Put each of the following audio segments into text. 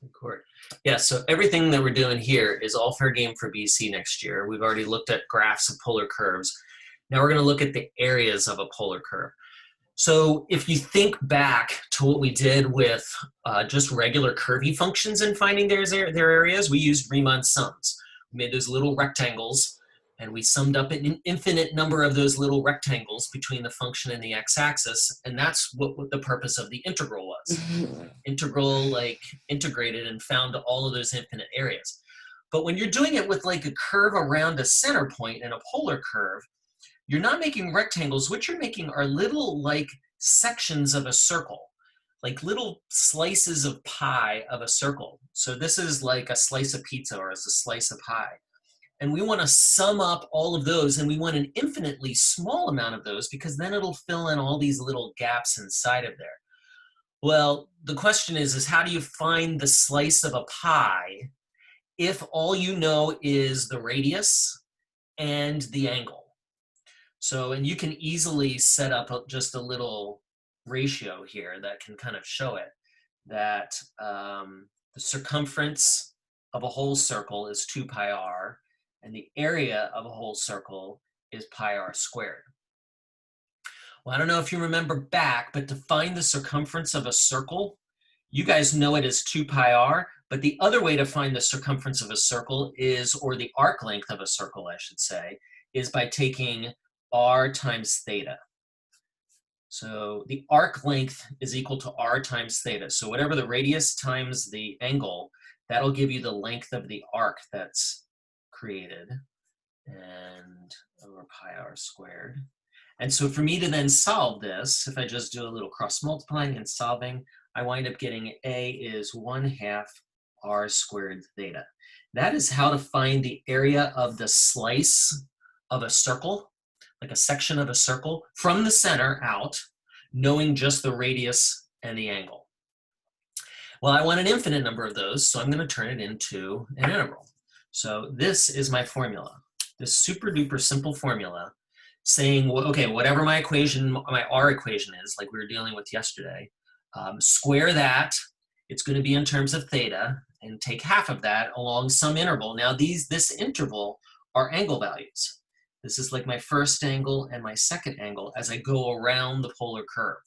Record. Yeah, so everything that we're doing here is all fair game for BC next year. We've already looked at graphs of polar curves. Now we're going to look at the areas of a polar curve. So if you think back to what we did with just regular curvy functions in finding their areas, we used Riemann sums. We made those little rectangles, and we summed up an infinite number of those little rectangles between the function and the x-axis, and that's what the purpose of the integral was. Integral, like integrated and found all of those infinite areas. But when you're doing it with like a curve around a center point in a polar curve, you're not making rectangles. What you're making are little like sections of a circle, like little slices of pie of a circle. So this is like a slice of pizza or as a slice of pie. And we want to sum up all of those, and we want an infinitely small amount of those because then it'll fill in all these little gaps inside of there. Well, the question is how do you find the slice of a pie if all you know is the radius and the angle? So, and you can easily set up just a little ratio here that can kind of show it, that the circumference of a whole circle is 2 pi r, and the area of a whole circle is pi r squared. Well, I don't know if you remember back, but to find the circumference of a circle, you guys know it as 2 pi r, but the other way to find the circumference of a circle is, or the arc length of a circle, I should say, is by taking r times theta. So the arc length is equal to r times theta. So whatever the radius times the angle, that'll give you the length of the arc that's created, and over pi r squared. And so for me to then solve this, if I just do a little cross multiplying and solving, I wind up getting a is 1/2 r squared theta. That is how to find the area of the slice of a circle, like a section of a circle, from the center out, knowing just the radius and the angle. Well, I want an infinite number of those, so I'm going to turn it into an integral. So this is my formula, this super duper simple formula saying, okay, whatever my equation, my r equation is, like we were dealing with yesterday, square that, it's going to be in terms of theta, and take half of that along some interval. Now this interval are angle values. This is like my first angle and my second angle as I go around the polar curve.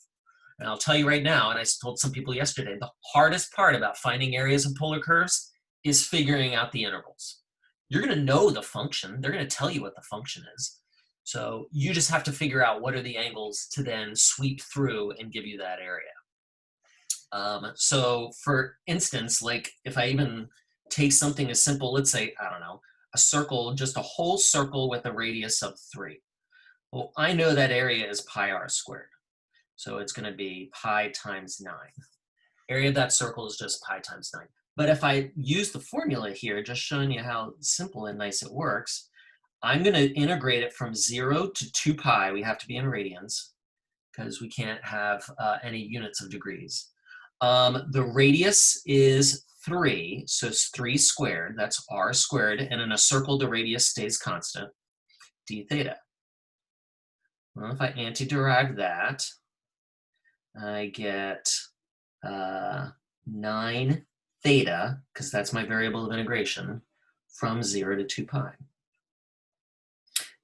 And I'll tell you right now, and I told some people yesterday, the hardest part about finding areas of polar curves is figuring out the intervals. You're going to know the function. They're going to tell you what the function is. So you just have to figure out what are the angles to then sweep through and give you that area. So for instance, like if I even take something as simple, let's say, I don't know, a circle, just a whole circle with a radius of 3. Well, I know that area is pi r squared. So it's going to be pi times 9. Area of that circle is just pi times 9. But if I use the formula here, just showing you how simple and nice it works, I'm going to integrate it from 0 to 2 pi. We have to be in radians because we can't have any units of degrees. The radius is 3, so it's 3 squared. That's r squared. And in a circle, the radius stays constant, d theta. Well, if I antiderive that, I get 9 theta, because that's my variable of integration, from 0 to 2 pi.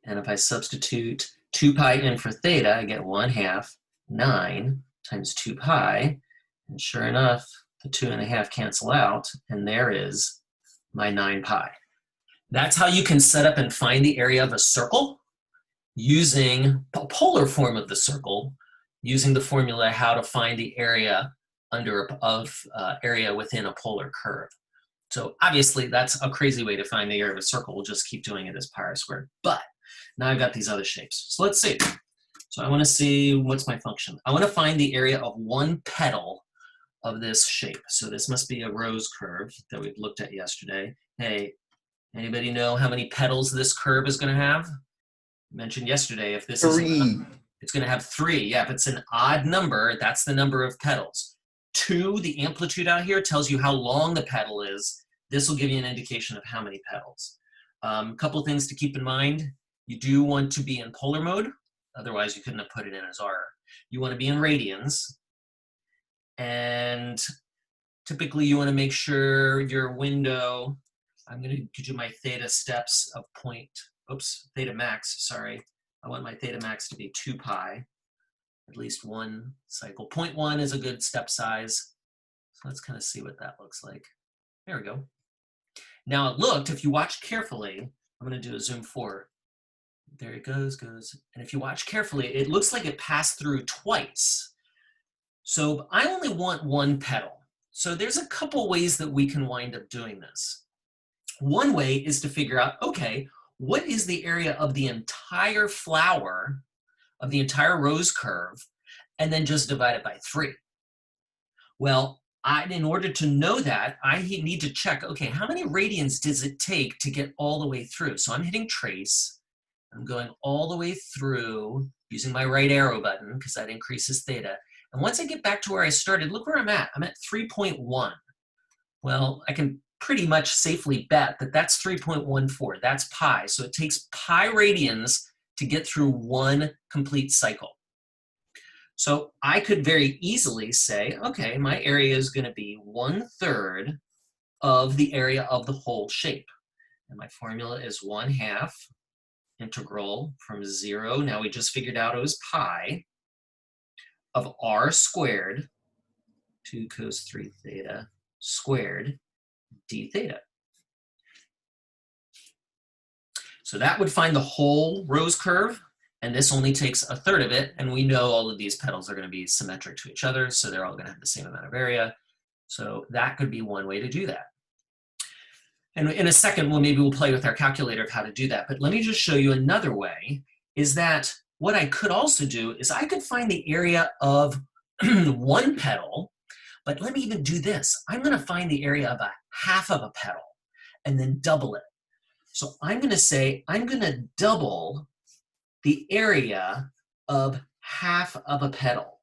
And if I substitute 2 pi in for theta, I get 1/2 9 times 2 pi. And sure enough, the 2.5 cancel out, and there is my 9 pi. That's how you can set up and find the area of a circle using a polar form of the circle, using the formula how to find the area area within a polar curve. So obviously that's a crazy way to find the area of a circle. We'll just keep doing it as pi r squared. But now I've got these other shapes. So let's see. So I want to see, what's my function? I want to find the area of one petal of this shape. So this must be a rose curve that we looked at yesterday. Hey, anybody know how many petals this curve is going to have? I mentioned yesterday, if this is 3. It's going to have 3. Yeah, if it's an odd number, that's the number of petals. 2, the amplitude out here tells you how long the petal is. This will give you an indication of how many petals. A couple things to keep in mind. You do want to be in polar mode. Otherwise, you couldn't have put it in as r. You want to be in radians. And Typically, you want to make sure your window, I'm going to do my theta steps of theta max, sorry. I want my theta max to be 2 pi, at least one cycle. 0.1 is a good step size. So let's kind of see what that looks like. There we go. Now it looked, if you watch carefully, I'm going to do a zoom 4. There it goes. And if you watch carefully, it looks like it passed through twice. So I only want one petal. So there's a couple ways that we can wind up doing this. One way is to figure out, okay, what is the area of the entire flower, of the entire rose curve, and then just divide it by 3. Well, in order to know that, I need to check, okay, how many radians does it take to get all the way through? So I'm hitting trace. I'm going all the way through using my right arrow button because that increases theta. And once I get back to where I started, look where I'm at. I'm at 3.1. Well, I can pretty much safely bet that that's 3.14. That's pi. So it takes pi radians to get through one complete cycle. So I could very easily say, okay, my area is going to be 1/3 of the area of the whole shape. And my formula is 1/2 integral from 0. Now we just figured out it was pi of r squared, 2 cos 3 theta squared d theta. So that would find the whole rose curve, and this only takes 1/3 of it, and we know all of these petals are going to be symmetric to each other, so they're all going to have the same amount of area. So that could be one way to do that. And in a second, maybe we'll play with our calculator of how to do that, but let me just show you another way, is that what I could also do is I could find the area of one petal, but let me even do this. I'm going to find the area of 1/2 of a petal and then double it. So I'm going to say I'm going to double the area of 1/2 of a petal,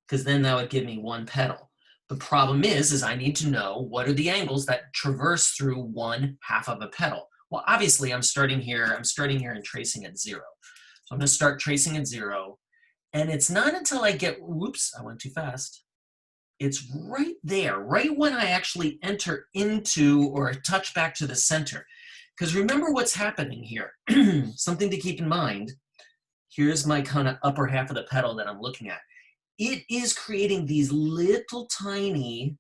because then that would give me one petal. The problem is I need to know what are the angles that traverse through 1/2 of a petal. Well, obviously I'm starting here and tracing at 0. So I'm going to start tracing at 0, and it's not until I get, whoops, I went too fast. It's right there, right when I actually enter into or touch back to the center. Because remember what's happening here. Something to keep in mind. Here's my kind of upper half of the petal that I'm looking at. It is creating these little tiny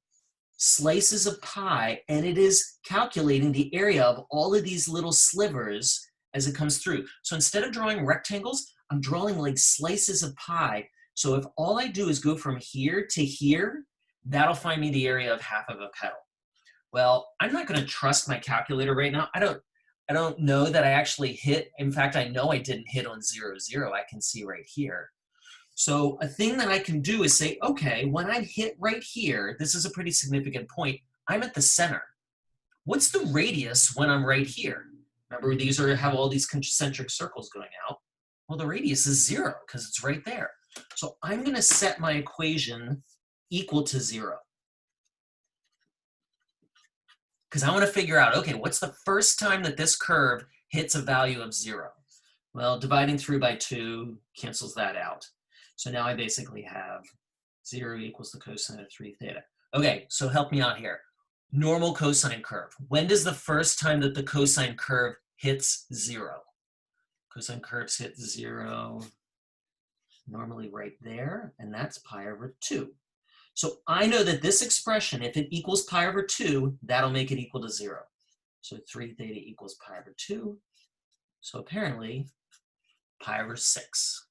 slices of pi, and it is calculating the area of all of these little slivers as it comes through. So instead of drawing rectangles, I'm drawing like slices of pi. So if all I do is go from here to here, that'll find me the area of 1/2 of a petal. Well, I'm not going to trust my calculator right now. I don't know that I actually hit. In fact, I know I didn't hit on 0, 0. I can see right here. So a thing that I can do is say, okay, when I hit right here, this is a pretty significant point, I'm at the center. What's the radius when I'm right here? Remember, these have all these concentric circles going out. Well, the radius is 0 because it's right there. So I'm going to set my equation equal to 0. Because I want to figure out, okay, what's the first time that this curve hits a value of 0? Well, dividing through by 2 cancels that out. So now I basically have 0 equals the cosine of 3 theta. Okay, so help me out here. Normal cosine curve. When does the first time that the cosine curve hits 0? Cosine curves hit 0 normally right there, and that's pi over 2. So I know that this expression, if it equals pi over 2, that'll make it equal to 0. So 3 theta equals pi over 2. So apparently, pi over 6.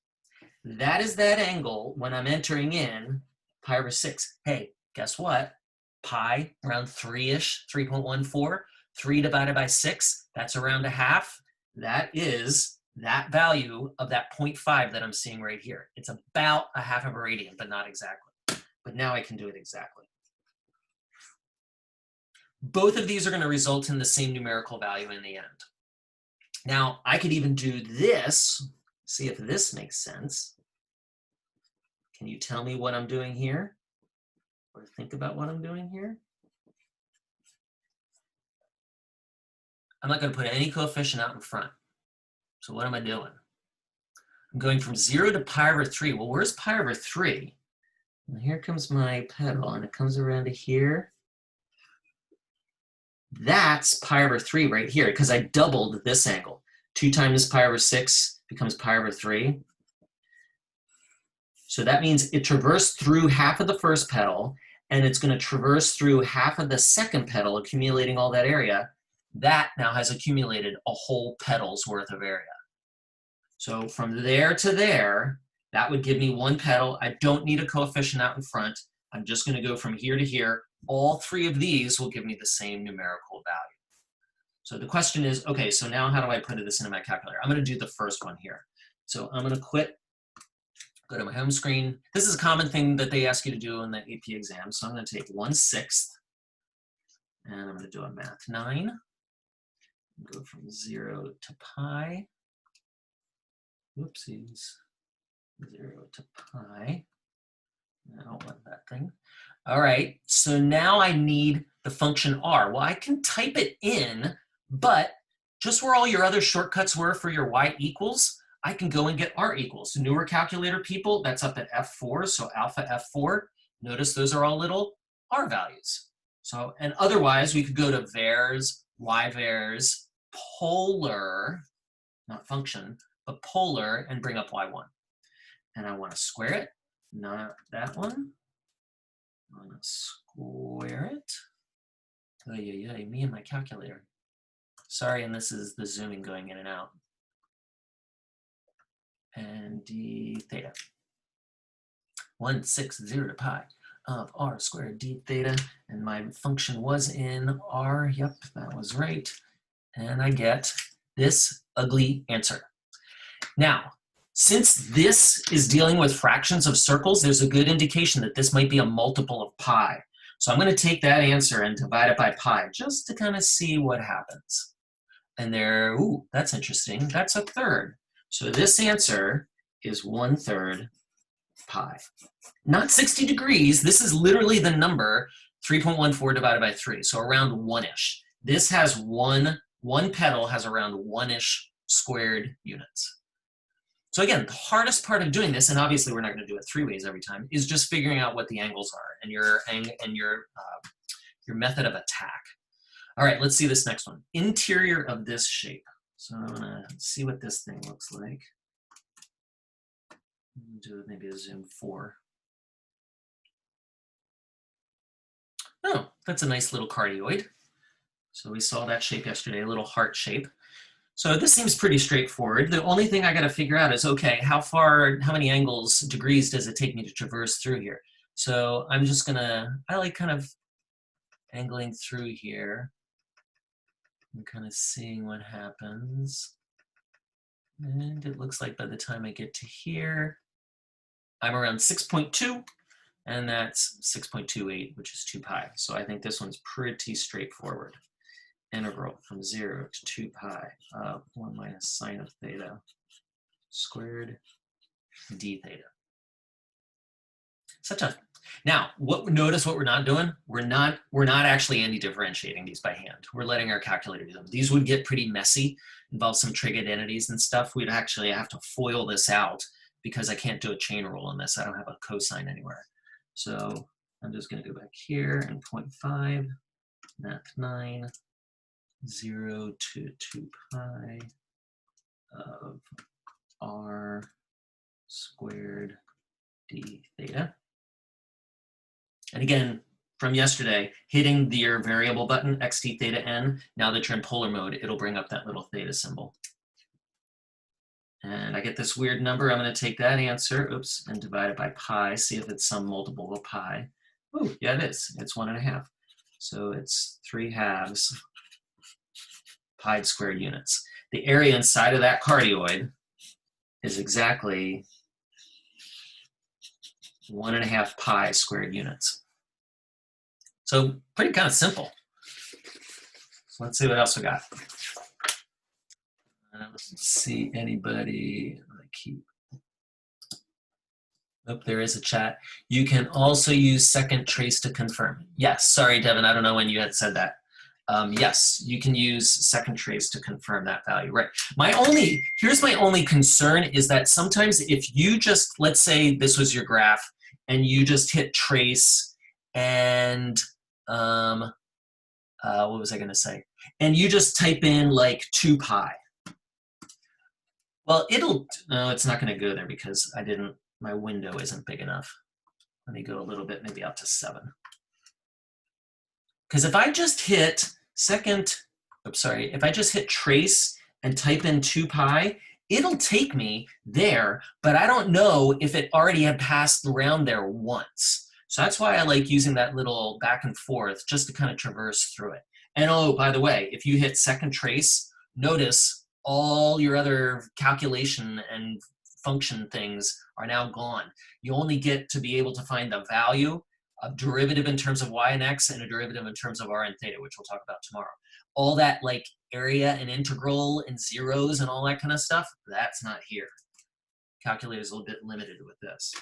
That is that angle when I'm entering in pi over 6. Hey, guess what? Pi, around 3-ish, 3.14. 3 divided by 6, that's around 1/2. That is that value of that 0.5 that I'm seeing right here. It's about 1/2 of a radian, but not exactly. But now I can do it exactly. Both of these are going to result in the same numerical value in the end. Now, I could even do this, see if this makes sense. Can you tell me what I'm doing here? Or think about what I'm doing here? I'm not going to put any coefficient out in front. So what am I doing? I'm going from 0 to pi over 3. Well, where's pi over 3? And here comes my pedal, and it comes around to here. That's pi over 3 right here, because I doubled this angle. 2 times pi over 6 becomes pi over 3. So that means it traversed through half of the first pedal, and it's going to traverse through half of the second pedal, accumulating all that area. That now has accumulated a whole pedal's worth of area. So from there to there, that would give me 1 pedal. I don't need a coefficient out in front. I'm just going to go from here to here. All 3 of these will give me the same numerical value. So the question is, okay, so now how do I put this into my calculator? I'm going to do the first one here. So I'm going to quit, go to my home screen. This is a common thing that they ask you to do in the AP exam. So I'm going to take 1/6, and I'm going to do a math 9. Go from 0 to pi. Whoopsies. 0 to pi. I don't want that thing. All right, so now I need the function r. Well, I can type it in, but just where all your other shortcuts were for your y equals, I can go and get r equals. Newer calculator people, that's up at F4, so alpha F4. Notice those are all little r values. So, and otherwise, we could go to vars, y-vars, polar, not function, but polar, and bring up y1. And I want to square it, not that one. I want to square it. Oh, yeah, me and my calculator. Sorry, and this is the zooming going in and out. And d theta. 1/6 0 to pi of r squared d theta. And my function was in r. Yep, that was right. And I get this ugly answer. Now, since this is dealing with fractions of circles, there's a good indication that this might be a multiple of pi. So I'm going to take that answer and divide it by pi just to kind of see what happens. And there, ooh, that's interesting. That's a third. So this answer is 1/3 pi. Not 60 degrees. This is literally the number 3.14 divided by 3, so around 1-ish. This has one pedal has around 1-ish squared units. So again, the hardest part of doing this, and obviously we're not going to do it 3 ways every time, is just figuring out what the angles are and your method of attack. All right, let's see this next one. Interior of this shape. So I'm going to see what this thing looks like. Do maybe a zoom 4. Oh, that's a nice little cardioid. So we saw that shape yesterday, a little heart shape. So this seems pretty straightforward. The only thing I got to figure out is, okay, how many degrees does it take me to traverse through here? So I'm just gonna, I like kind of angling through here and kind of seeing what happens. And it looks like by the time I get to here, I'm around 6.2, and that's 6.28, which is 2 pi. So I think this one's pretty straightforward. Integral from 0 to 2 pi of 1 minus sine of theta squared d theta. Now, notice what we're not doing? We're not actually anti-differentiating these by hand. We're letting our calculator do them. These would get pretty messy, involve some trig identities and stuff. We'd actually have to FOIL this out because I can't do a chain rule on this. I don't have a cosine anywhere. So I'm just going to go back here and 0.5, math 9. 0 to 2 pi of r squared d theta. And again, from yesterday, hitting your variable button, xt theta n, now that you're in polar mode, it'll bring up that little theta symbol. And I get this weird number. I'm going to take that answer, oops, and divide it by pi, see if it's some multiple of pi. Oh, yeah, it is. It's 1.5. So it's 3/2 pi squared units. The area inside of that cardioid is exactly 1.5 pi squared units. So pretty kind of simple. So let's see what else we got. Let's see anybody. Oh, there is a chat. You can also use second trace to confirm. Yes, sorry, Devin, I don't know when you had said that. Yes, you can use second trace to confirm that value, right? Here's my only concern is that sometimes if you just, let's say this was your graph and you just hit trace and, what was I gonna say? And you just type in like 2 pi. Well, no, it's not gonna go there because my window isn't big enough. Let me go a little bit, maybe up to 7. Because if I just hit if I just hit trace and type in 2 pi, it'll take me there, but I don't know if it already had passed around there once. So that's why I like using that little back and forth just to kind of traverse through it. And oh, by the way, if you hit second trace, notice all your other calculation and function things are now gone. You only get to be able to find the value, a derivative in terms of y and x, and a derivative in terms of r and theta, which we'll talk about tomorrow. All that like area and integral and zeros and all that kind of stuff, that's not here. Calculator's a little bit limited with this.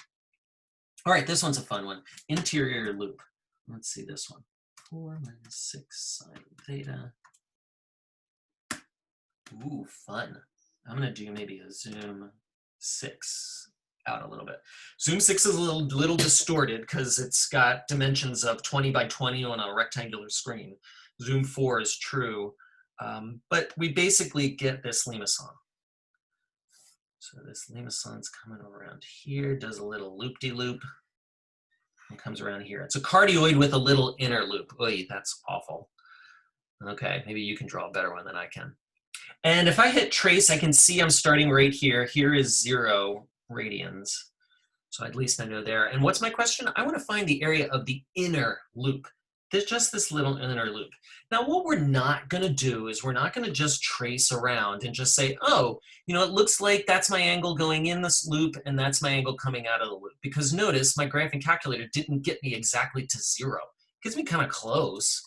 All right, this one's a fun one. Interior loop. Let's see this one. 4 minus 6 sine theta. Ooh, fun. I'm gonna do maybe a zoom 6 out a little bit. Zoom 6 is a little distorted because it's got dimensions of 20 by 20 on a rectangular screen. Zoom 4 is true, but we basically get this limacon. So this limacon's coming around here, does a little loop-de-loop, and comes around here. It's a cardioid with a little inner loop. Oy, that's awful. Okay, maybe you can draw a better one than I can. And if I hit trace, I can see I'm starting right here. Here is 0 radians. So at least I know there. And what's my question? I want to find the area of the inner loop. There's just this little inner loop. Now, what we're not going to do is we're not going to just trace around and just say, oh, you know, it looks like that's my angle going in this loop and that's my angle coming out of the loop. Because notice my graphing calculator didn't get me exactly to 0. It gets me kind of close.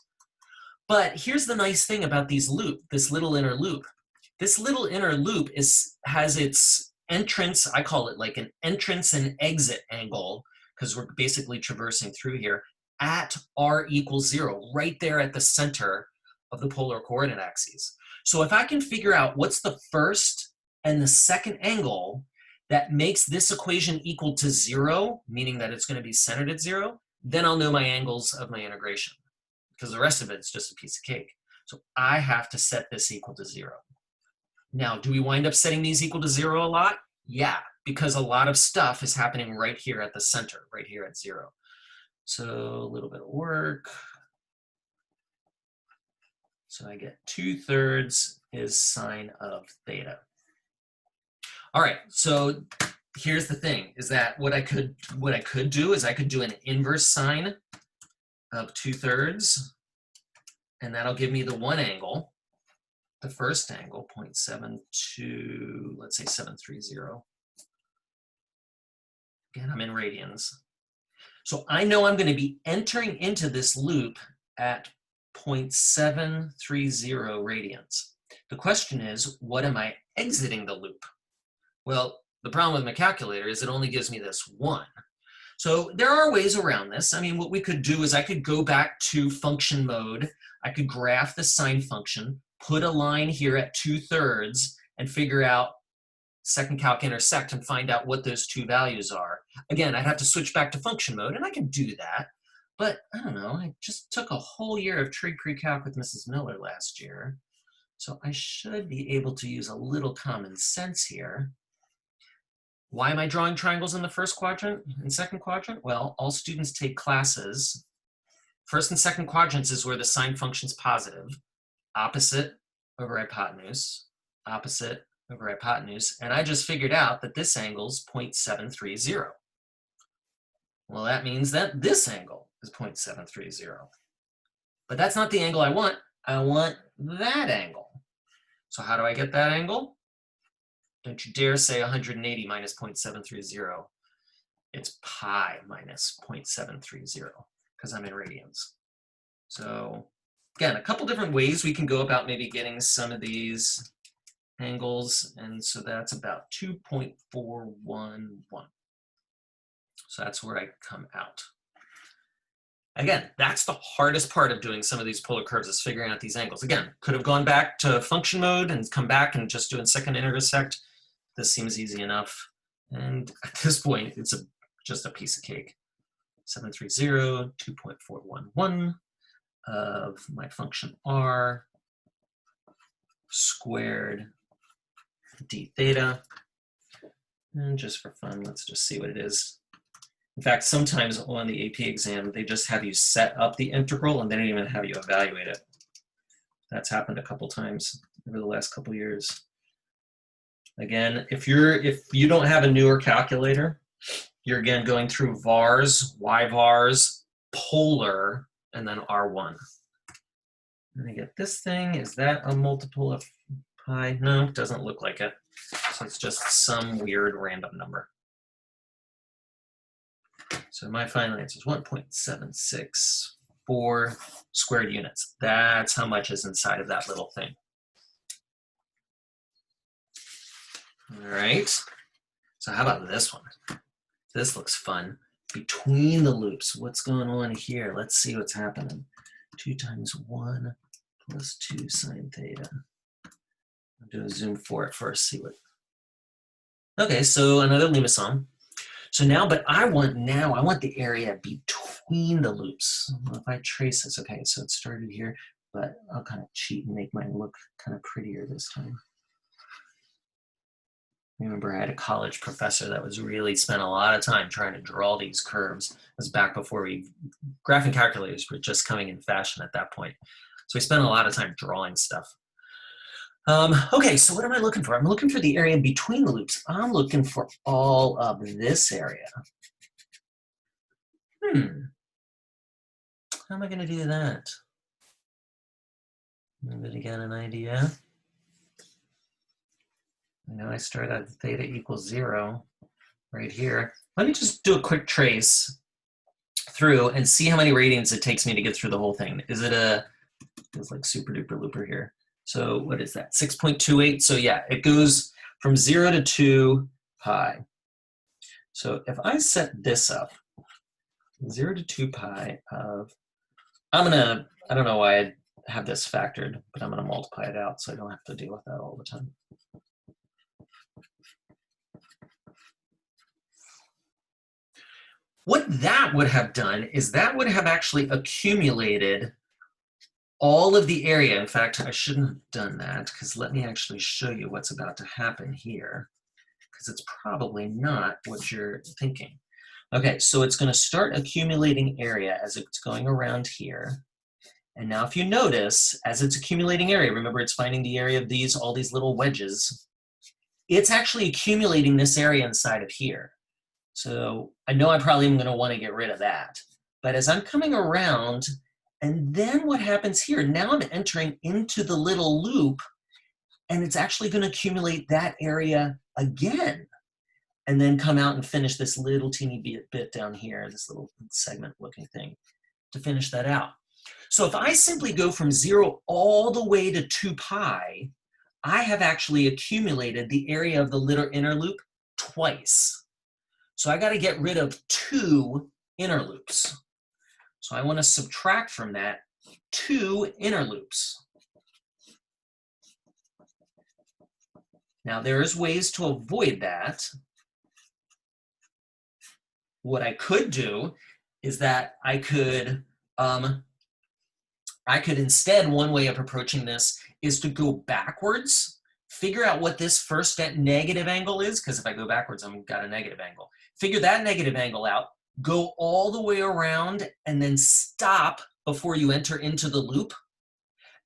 But here's the nice thing about this little inner loop. This little inner loop has its entrance, I call it like an entrance and exit angle, because we're basically traversing through here, at r equals 0, right there at the center of the polar coordinate axes. So if I can figure out what's the first and the second angle that makes this equation equal to 0, meaning that it's going to be centered at 0, then I'll know my angles of my integration, because the rest of it's just a piece of cake. So I have to set this equal to 0. Now, do we wind up setting these equal to 0 a lot? Yeah, because a lot of stuff is happening right here at the center, right here at 0. So a little bit of work. So I get 2/3 is sine of theta. All right, so here's the thing, is that what I could do is I could do an inverse sine of 2/3, and that'll give me the one angle, the first angle, 0.72, let's say 730. Again, I'm in radians. So I know I'm going to be entering into this loop at 0.730 radians. The question is, what am I exiting the loop? Well, the problem with my calculator is it only gives me this 1. So there are ways around this. I mean, what we could do is I could go back to function mode. I could graph the sine function, put a line here at 2/3, and figure out second calc intersect and find out what those two values are. Again, I'd have to switch back to function mode, and I can do that. But I don't know, I just took a whole year of trig pre-calc with Mrs. Miller last year. So I should be able to use a little common sense here. Why am I drawing triangles in the first quadrant and second quadrant? Well, all students take classes. First and second quadrants is where the sine function's positive. Opposite over hypotenuse, opposite over hypotenuse, and I just figured out that this angle's 0.730. Well, that means that this angle is 0.730. But that's not the angle I want. I want that angle. So how do I get that angle? Don't you dare say 180 minus 0.730. It's pi minus 0.730, because I'm in radians. So again, a couple different ways we can go about maybe getting some of these angles, and so that's about 2.411. So that's where I come out. Again, that's the hardest part of doing some of these polar curves, is figuring out these angles. Again, could have gone back to function mode and come back and just doing second intersect. This seems easy enough. And at this point, it's just a piece of cake. 730, 2.411 of my function r squared d theta. And just for fun, let's just see what it is. In fact, sometimes on the AP exam, they just have you set up the integral and they don't even have you evaluate it. That's happened a couple times over the last couple years. Again, if you don't have a newer calculator, you're again going through vars, y-vars, polar, and then R1. And I get this thing. Is that a multiple of pi? No, it doesn't look like it. So it's just some weird random number. So my final answer is 1.764 squared units. That's how much is inside of that little thing. All right. So how about this one? This looks fun. Between the loops, what's going on here? Let's see what's happening. 2 times 1 plus 2 sine theta. I'll do a zoom for it first, see what. Okay, so another limacon. So now, but I want the area between the loops. Well, if I trace this, okay, so it started here, but I'll kind of cheat and make mine look kind of prettier this time. Remember, I had a college professor that was really spent a lot of time trying to draw these curves. It was back before graphing calculators were just coming in fashion at that point. So we spent a lot of time drawing stuff. Okay, so what am I looking for? I'm looking for the area between the loops. I'm looking for all of this area. How am I going to do that? Anybody got an idea? I know I start at theta equals 0 right here. Let me just do a quick trace through and see how many radians it takes me to get through the whole thing. Is it it's like super duper looper here. So what is that, 6.28? So yeah, it goes from 0 to 2 pi. So if I set this up, 0 to 2 pi of, I don't know why I have this factored, but I'm gonna multiply it out so I don't have to deal with that all the time. What that would have done is that would have actually accumulated all of the area. In fact, I shouldn't have done that, because let me actually show you what's about to happen here, because it's probably not what you're thinking. Okay, so it's going to start accumulating area as it's going around here. And now if you notice, as it's accumulating area, remember it's finding the area of all these little wedges, it's actually accumulating this area inside of here. So I know I probably am going to want to get rid of that. But as I'm coming around, and then what happens here, now I'm entering into the little loop, and it's actually going to accumulate that area again, and then come out and finish this little teeny bit down here, this little segment looking thing, to finish that out. So if I simply go from 0 all the way to 2 pi, I have actually accumulated the area of the little inner loop twice. So I got to get rid of 2 inner loops. So I want to subtract from that 2 inner loops. Now there's ways to avoid that. What I could do is that I could instead, one way of approaching this is to go backwards, figure out what this first negative angle is, because if I go backwards, I've got a negative angle. Figure that negative angle out, go all the way around, and then stop before you enter into the loop.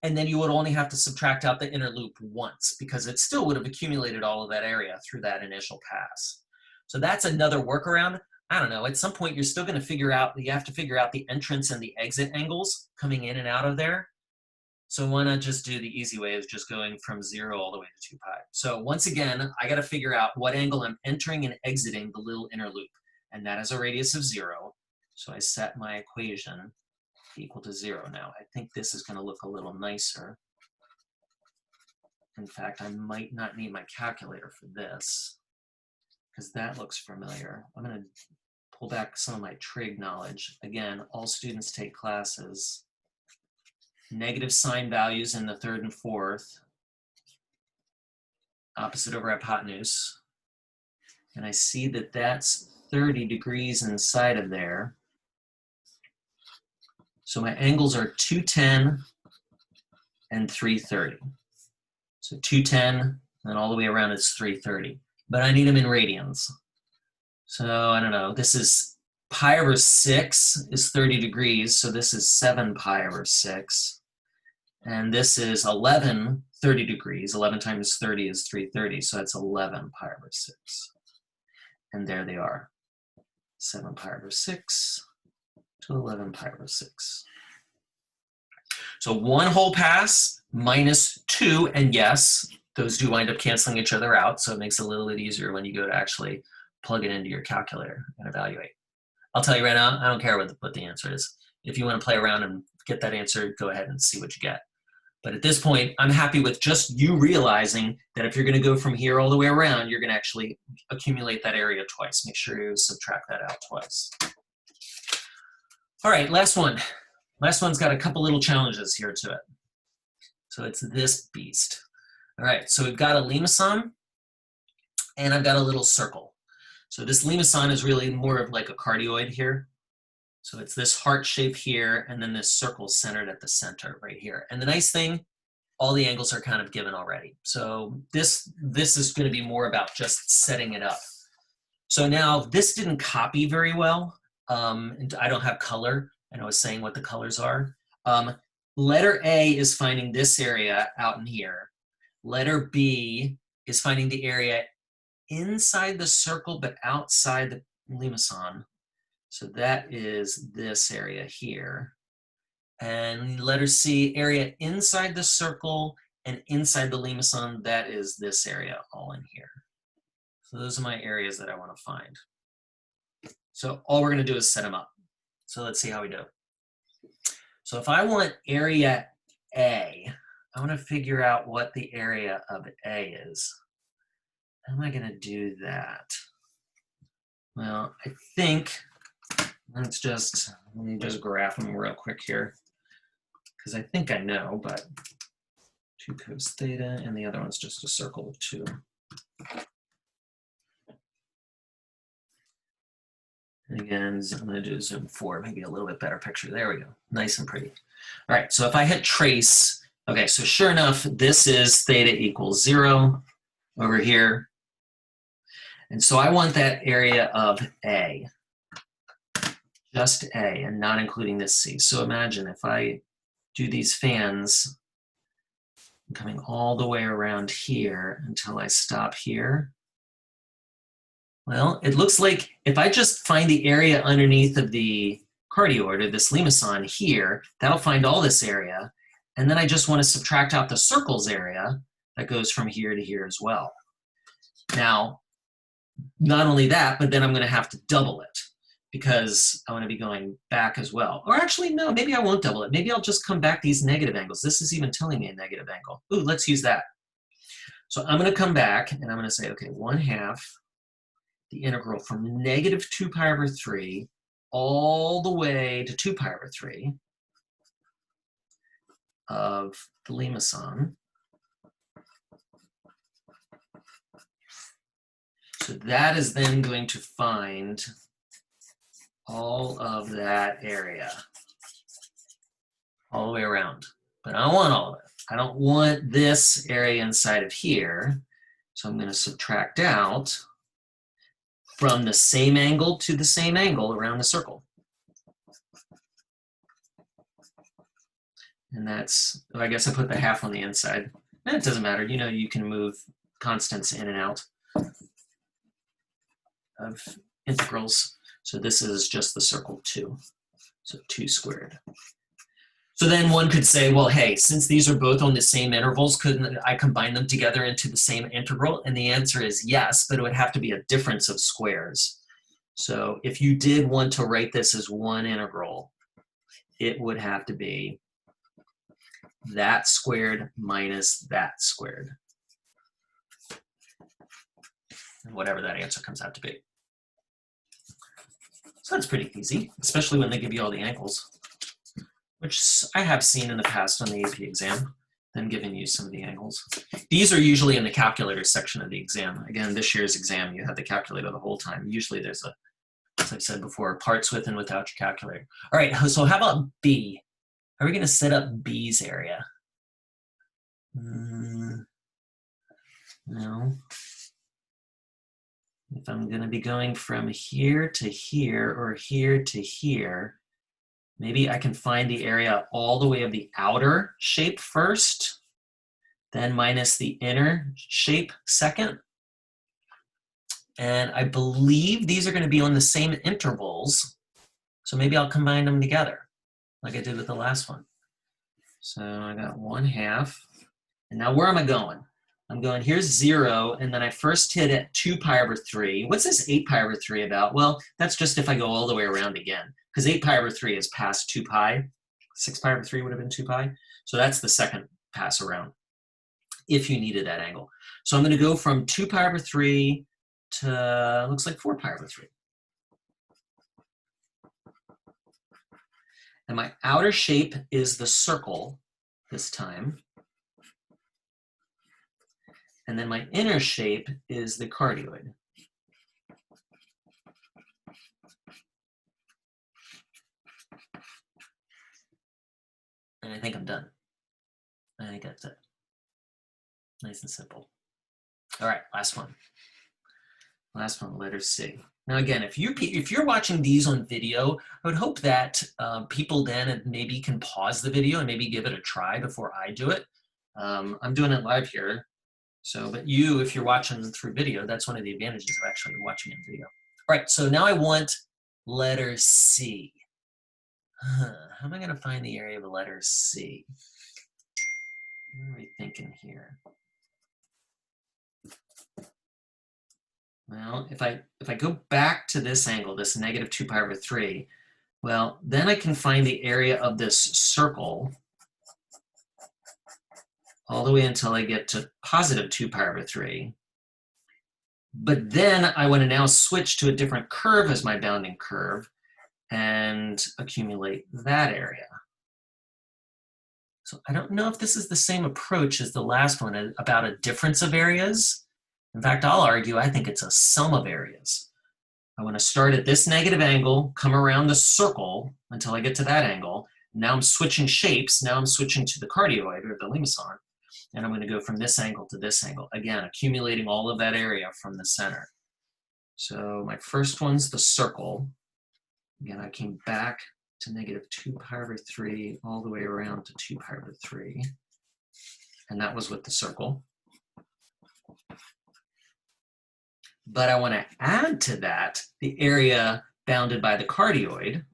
And then you would only have to subtract out the inner loop once, because it still would have accumulated all of that area through that initial pass. So that's another workaround. I don't know, at some point you're still going to figure out, you have to figure out the entrance and the exit angles coming in and out of there. So why not just do the easy way of just going from 0 all the way to 2 pi. So once again, I got to figure out what angle I'm entering and exiting the little inner loop. And that is a radius of 0. So I set my equation equal to 0 now. I think this is going to look a little nicer. In fact, I might not need my calculator for this, because that looks familiar. I'm going to pull back some of my trig knowledge. Again, all students take classes. Negative sign values in the 3rd and 4th. Opposite over hypotenuse. And I see that that's 30 degrees inside of there. So my angles are 210 and 330. So 210, and all the way around it's 330. But I need them in radians. So I don't know, this is pi over 6 is 30 degrees, so this is 7 pi over 6. And this is 11 30 degrees. 11 times 30 is 330, so that's 11 pi over 6. And there they are, 7 pi over 6 to 11 pi over 6. So 1 whole pass minus 2, and yes, those do wind up canceling each other out, so it makes it a little bit easier when you go to actually plug it into your calculator and evaluate. I'll tell you right now, I don't care what the answer is. If you want to play around and get that answer, go ahead and see what you get. But at this point, I'm happy with just you realizing that if you're going to go from here all the way around, you're going to actually accumulate that area twice. Make sure you subtract that out twice. All right, last one. Last one's got a couple little challenges here to it. So it's this beast. All right, so we've got a limacon, and I've got a little circle. So this limacon is really more of like a cardioid here. So it's this heart shape here, and then this circle centered at the center right here. And the nice thing, all the angles are kind of given already. So this is going to be more about just setting it up. So now this didn't copy very well, and I don't have color, and I was saying what the colors are. Letter A is finding this area out in here. Letter B is finding the area inside the circle but outside the limacon. So that is this area here. And letter C, area inside the circle and inside the limacon, that is this area all in here. So those are my areas that I want to find. So all we're going to do is set them up. So let's see how we do. So if I want area A, I want to figure out what the area of A is. How am I going to do that? Well, I think let me just graph them real quick here, because I think I know, but 2 cos theta, and the other one's just a circle of 2. And again, I'm going to do zoom 4, maybe a little bit better picture. There we go, nice and pretty. All right, so if I hit trace, okay, so sure enough, this is theta equals 0 over here. And so I want that area of A, just A, and not including this C. So imagine if I do these fans, I'm coming all the way around here until I stop here. Well, it looks like if I just find the area underneath of the cardioid, or this limacon here, that'll find all this area. And then I just want to subtract out the circles area that goes from here to here as well. Now, not only that, but then I'm going to have to double it, because I want to be going back as well. Or actually, no, maybe I won't double it. Maybe I'll just come back these negative angles. This is even telling me a negative angle. Ooh, let's use that. So I'm going to come back, and I'm going to say, okay, 1/2 the integral from negative 2 pi over 3 all the way to 2 pi over 3 of the limacon. So that is then going to find all of that area, all the way around. But I don't want all of it. I don't want this area inside of here. So I'm going to subtract out from the same angle to the same angle around the circle. And that's, I guess I put the 1/2 on the inside. And it doesn't matter. You know, you can move constants in and out of integrals. So this is just the circle 2. So 2 squared. So then one could say, well, hey, since these are both on the same intervals, couldn't I combine them together into the same integral? And the answer is yes, but it would have to be a difference of squares. So if you did want to write this as one integral, it would have to be that squared minus that squared. And whatever that answer comes out to be. So that's pretty easy, especially when they give you all the angles, which I have seen in the past on the AP exam, them giving you some of the angles. These are usually in the calculator section of the exam. Again, this year's exam, you have the calculator the whole time. Usually there's a as I've said before, parts with and without your calculator. All right, so how about B? How are we going to set up B's area? No. If I'm going to be going from here to here or here to here, maybe I can find the area all the way of the outer shape first, then minus the inner shape second. And I believe these are going to be on the same intervals, so maybe I'll combine them together like I did with the last one. So I got 1/2. And now where am I going? I'm going, here's 0, and then I first hit at 2 pi over 3. What's this 8 pi over 3 about? Well, that's just if I go all the way around again, because 8 pi over 3 is past 2 pi. 6 pi over 3 would have been 2 pi. So that's the second pass around, if you needed that angle. So I'm going to go from 2 pi over 3 to, looks like 4 pi over 3. And my outer shape is the circle this time. And then my inner shape is the cardioid. And I think I'm done. I think that's it. Nice and simple. All right, last one. Last one, letter C. Now again, if you're watching these on video, I would hope that people then maybe can pause the video and maybe give it a try before I do it. I'm doing it live here. So, but you, if you're watching through video, that's one of the advantages of actually watching in video. All right, so now I want letter C. How am I going to find the area of the letter C? What are we thinking here? Well, if I go back to this angle, this negative 2 pi over 3, well, then I can find the area of this circle all the way until I get to positive 2 pi over 3. But then I want to now switch to a different curve as my bounding curve and accumulate that area. So I don't know if this is the same approach as the last one about a difference of areas. In fact, I'll argue I think it's a sum of areas. I want to start at this negative angle, come around the circle until I get to that angle. Now I'm switching shapes. Now I'm switching to the cardioid or the limacon. And I'm going to go from this angle to this angle. Again, accumulating all of that area from the center. So my first one's the circle. Again, I came back to negative 2 pi over 3 all the way around to 2 pi over 3. And that was with the circle. But I want to add to that the area bounded by the cardioid,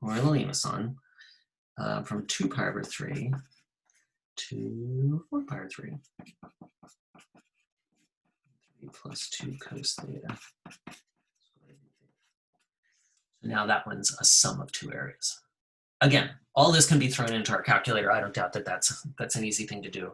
or the limacon, from 2 pi over 3 to 4 pi over 3. 3 plus 2 cos theta. Now that one's a sum of two areas. Again, all this can be thrown into our calculator. I don't doubt that that's an easy thing to do.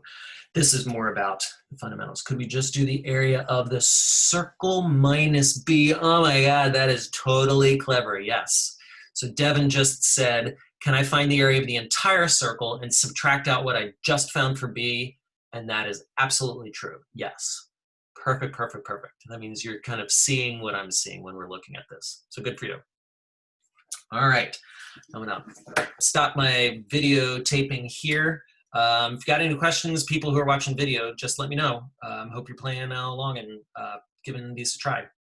This is more about the fundamentals. Could we just do the area of the circle minus B? Oh my God, that is totally clever, yes. So Devin just said, can I find the area of the entire circle and subtract out what I just found for B? And that is absolutely true, yes. Perfect, perfect, perfect. That means you're kind of seeing what I'm seeing when we're looking at this. So good for you. All right, I'm gonna stop my video taping here. If you've got any questions, people who are watching video, just let me know. Hope you're playing along and giving these a try.